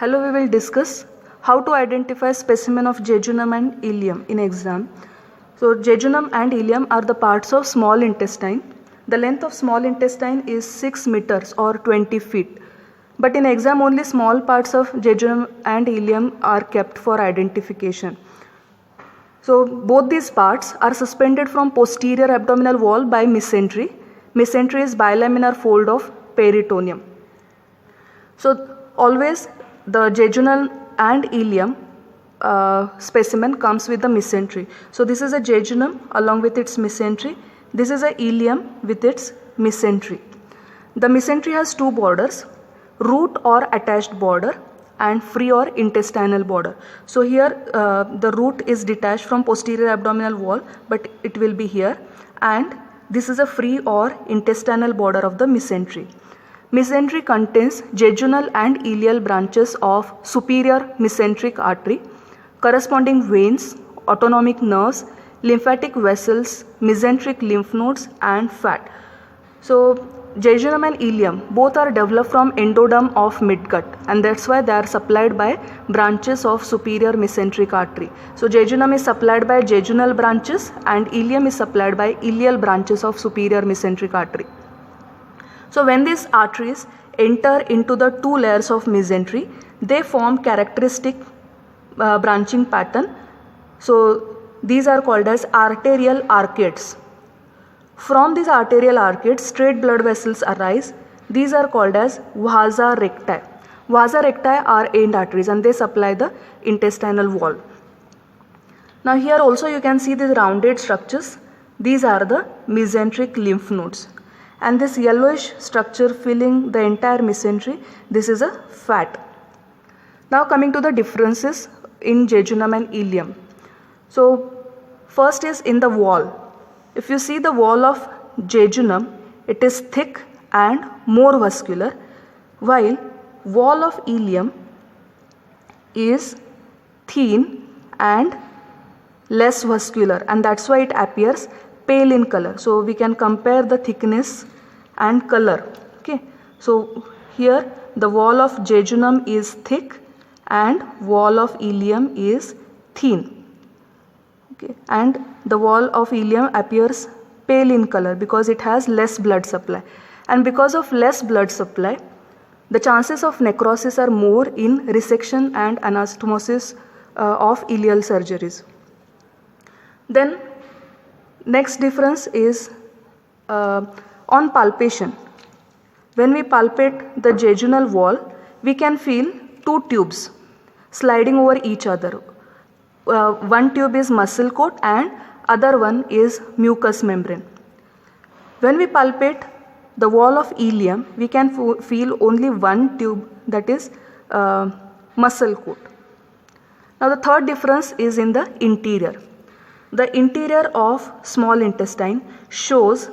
Hello, we will discuss how to identify specimen of jejunum and ileum in exam. So jejunum and ileum are the parts of small intestine. The length of small intestine is 6 meters or 20 feet. But in exam only small parts of jejunum and ileum are kept for identification. So both these parts are suspended from posterior abdominal wall by mesentery. Mesentery is bilaminar fold of peritoneum. So always the jejunal and ileum specimen comes with the mesentery. So this is a jejunum along with its mesentery. This is a ileum with its mesentery. The mesentery has two borders, root or attached border and free or intestinal border. So here the root is detached from posterior abdominal wall, but it will be here, and this is a free or intestinal border of the mesentery. Mesentery contains jejunal and ileal branches of superior mesenteric artery, corresponding veins, autonomic nerves, lymphatic vessels, mesenteric lymph nodes and fat. So jejunum and ileum both are developed from endoderm of midgut, and that's why they are supplied by branches of superior mesenteric artery. So jejunum is supplied by jejunal branches and ileum is supplied by ileal branches of superior mesenteric artery. So when these arteries enter into the two layers of mesentery, they form characteristic branching pattern. So these are called as arterial arcades. From these arterial arcades, straight blood vessels arise. These are called as vasa recti. Vasa recti are end arteries and they supply the intestinal wall. Now here also you can see these rounded structures. These are the mesenteric lymph nodes. And this yellowish structure filling the entire mesentery, this is a fat. Now coming to the differences in jejunum and ileum. So first is in the wall. If you see the wall of jejunum, it is thick and more vascular, while wall of ileum is thin and less vascular, and that's why it appears pale in color. So we can compare the thickness and color. Okay, so here the wall of jejunum is thick and wall of ileum is thin. Okay, and the wall of ileum appears pale in color because it has less blood supply, and because of less blood supply the chances of necrosis are more in resection and anastomosis of ileal surgeries. Then next difference is on palpation. When we palpate the jejunal wall, we can feel two tubes sliding over each other. One tube is muscle coat and other one is mucous membrane. When we palpate the wall of ileum, we can feel only one tube, that is muscle coat. Now the third difference is in the interior. The interior of small intestine shows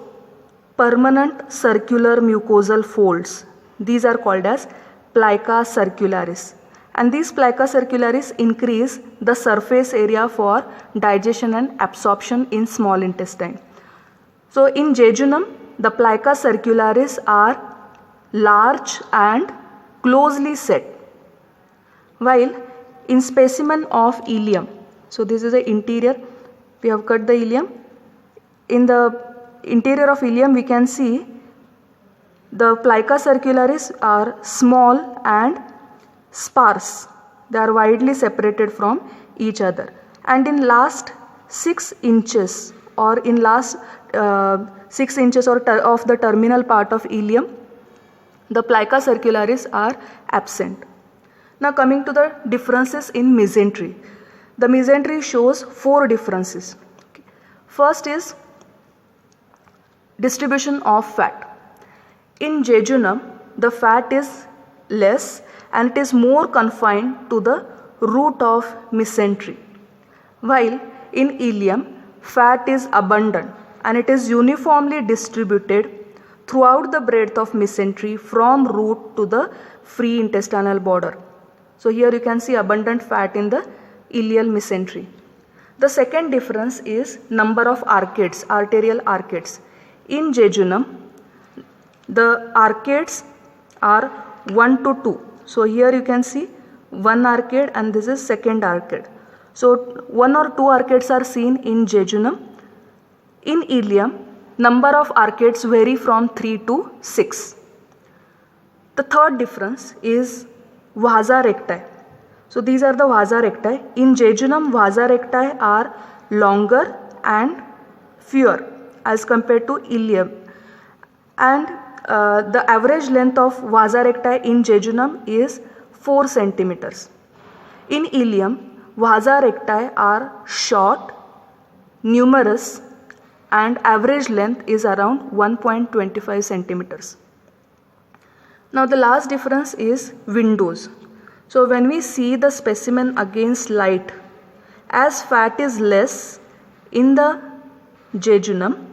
permanent circular mucosal folds. These are called as plica circularis, and these plica circularis increase the surface area for digestion and absorption in small intestine. So in jejunum, the plica circularis are large and closely set, while in specimen of ileum, so this is the interior, we have cut the ileum. In the interior of ileum we can see the plica circularis are small and sparse. They are widely separated from each other, and in last 6 inches or in last 6 inches of the terminal part of ileum, the plica circularis are absent. Now coming to the differences in mesentery. The mesentery shows 4 differences. First is distribution of fat. In jejunum, the fat is less and it is more confined to the root of mesentery, while in ileum, fat is abundant and it is uniformly distributed throughout the breadth of mesentery from root to the free intestinal border. So here you can see abundant fat in the ileal mesentery. The second difference is number of arcades, arterial arcades. In jejunum, the arcades are 1 to 2. So here you can see one arcade and this is second arcade. So one or two arcades are seen in jejunum. In ileum, number of arcades vary from 3 to 6. The third difference is vasa recti. So these are the vasa recti. In jejunum, vasa recti are longer and fewer as compared to ileum. And the average length of vasa recti in jejunum is 4 centimeters. In ileum, vasa recti are short, numerous, and average length is around 1.25 centimeters. Now the last difference is windows. So when we see the specimen against light, as fat is less in the jejunum,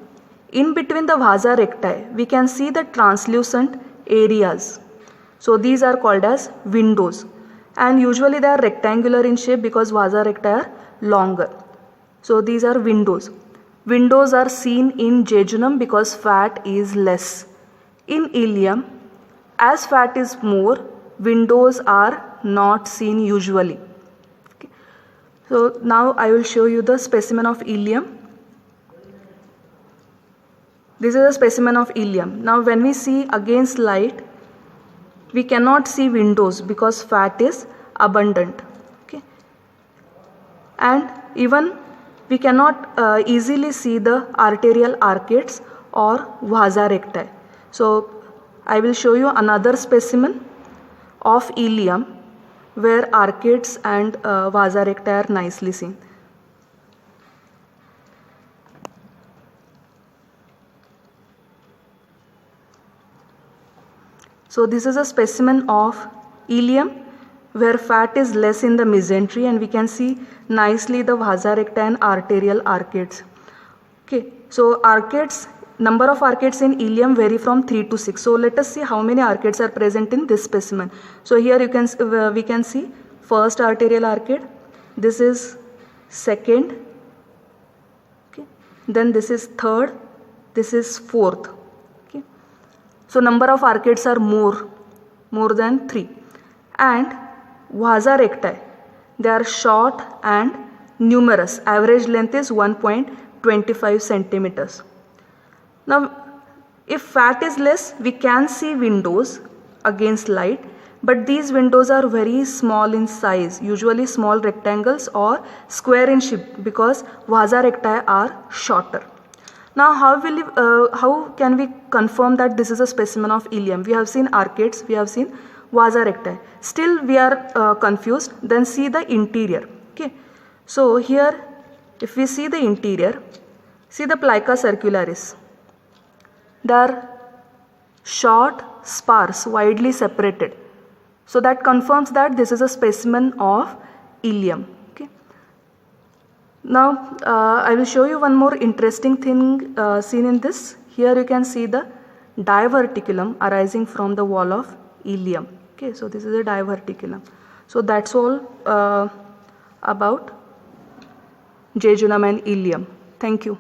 in between the vasa recti, we can see the translucent areas. So these are called as windows, and usually they are rectangular in shape because vasa recti are longer. So these are windows. Windows are seen in jejunum because fat is less. In ileum, as fat is more, windows are not seen usually. Okay. So now I will show you the specimen of ileum. This is a specimen of ileum. Now when we see against light, we cannot see windows because fat is abundant. Okay. And even we cannot easily see the arterial arcades or vasa recti. So I will show you another specimen of ileum where arcades and vasa recti are nicely seen. So this is a specimen of ileum where fat is less in the mesentery and we can see nicely the vasa recti and arterial arcades. Okay, so arcades, number of arcades in ileum vary from 3 to 6. So let us see how many arcades are present in this specimen. So here you can we can see first arterial arcade, this is second, okay, then this is third, this is fourth. Okay. So number of arcades are more than 3. And vasa recti, they are short and numerous. Average length is 1.25 centimeters. Now, if fat is less, we can see windows against light, but these windows are very small in size, usually small rectangles or square in shape because vasa recti are shorter. Now, how can we confirm that this is a specimen of ileum? We have seen arcades, we have seen vasa recti. Still we are confused. Then see the interior. Okay. So here, if we see the interior, see the plica circularis. They are short, sparse, widely separated. So that confirms that this is a specimen of ileum. Okay. Now I will show you one more interesting thing seen in this. Here you can see the diverticulum arising from the wall of ileum. Okay, so this is a diverticulum. So that's all about jejunum and ileum. Thank you.